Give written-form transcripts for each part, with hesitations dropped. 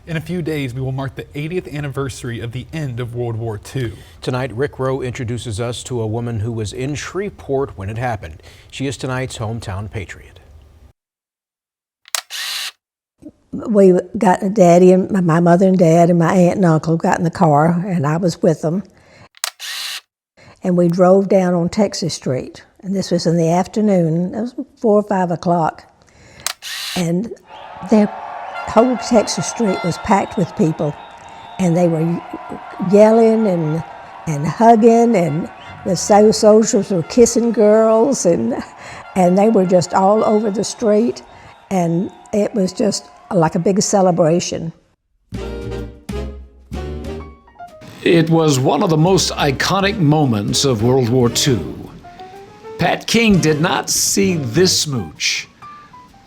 In a few days, we will mark the 80th anniversary of the end of World War II. Tonight, Rick Rowe introduces us to a woman who was in Shreveport when it happened. She is tonight's hometown patriot. We got Daddy and my mother and Dad and my aunt and uncle got in the car, and I was with them. And we drove down on Texas Street, and this was in the afternoon. It was 4 or 5 o'clock, and the whole Texas Street was packed with people, and they were yelling and hugging, and the soldiers were kissing girls, and they were just all over the street, and it was just like a big celebration. It was one of the most iconic moments of World War II. Pat King did not see this smooch,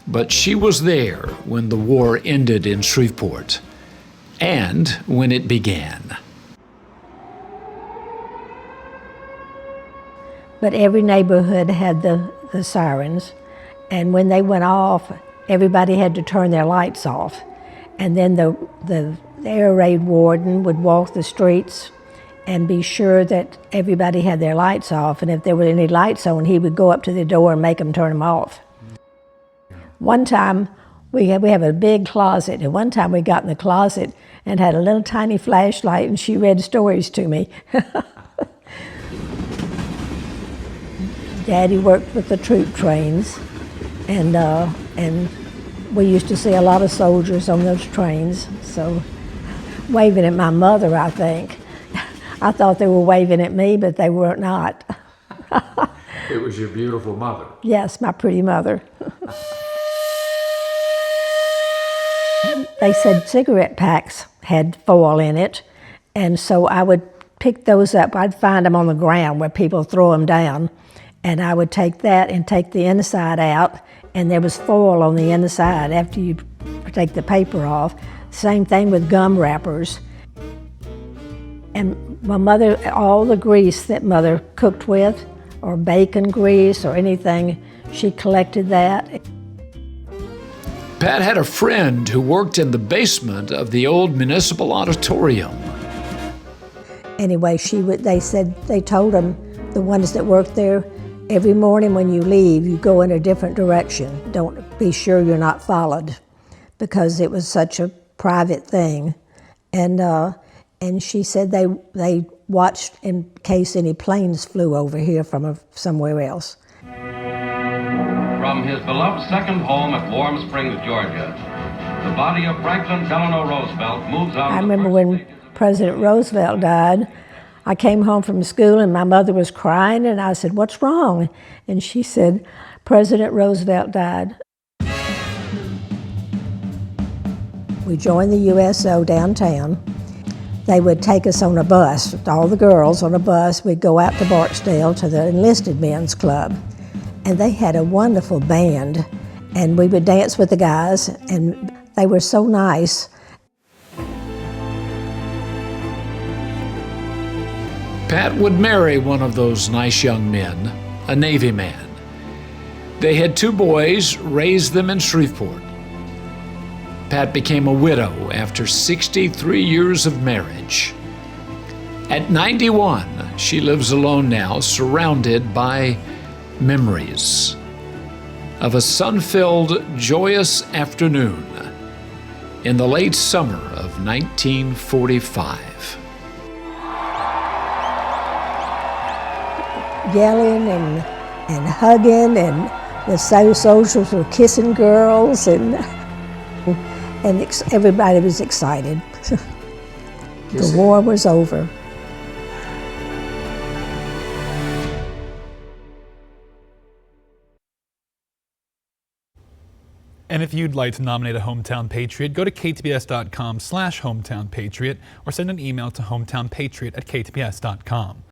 but she was there when the war ended in Shreveport and when it began. But every neighborhood had the sirens, and when they went off, everybody had to turn their lights off. And then the air raid warden would walk the streets and be sure that everybody had their lights off, and if there were any lights on, he would go up to the door and make them turn them off. One time, we have a big closet, and one time we got in the closet and had a little tiny flashlight, and she read stories to me. Daddy worked with the troop trains, and we used to see a lot of soldiers on those trains, so waving at my mother, I think. I thought they were waving at me, but they were not. It was your beautiful mother. Yes, my pretty mother. They said cigarette packs had foil in it, and so I would pick those up. I'd find them on the ground where people throw them down, and I would take that and take the inside out, and there was foil on the inside after you take the paper off. Same thing with gum wrappers. And my mother, all the grease that Mother cooked with, or bacon grease or anything, she collected that. Pat had a friend who worked in the basement of the old municipal auditorium. Anyway, they told them, the ones that worked there, every morning when you leave, you go in a different direction. Don't be sure you're not followed, because it was such a private thing. And she said they watched in case any planes flew over here from somewhere else. From his beloved second home at Warm Springs, Georgia, the body of Franklin Delano Roosevelt moves out. I remember when President Roosevelt died, I came home from school and my mother was crying, and I said, "What's wrong?" And she said, "President Roosevelt died." We joined the USO downtown. They would take us on a bus, all the girls on a bus. We'd go out to Barksdale to the Enlisted Men's Club. And they had a wonderful band, and we would dance with the guys, and they were so nice. Pat would marry one of those nice young men, a Navy man. They had 2 boys, raised them in Shreveport. Pat became a widow after 63 years of marriage. At 91, she lives alone now, surrounded by memories of a sun-filled, joyous afternoon in the late summer of 1945. Yelling and hugging, and the soldiers were kissing girls, and everybody was excited. The war was over. And if you'd like to nominate a Hometown Patriot, go to ktbs.com/hometownpatriot or send an email to hometownpatriot@ktbs.com.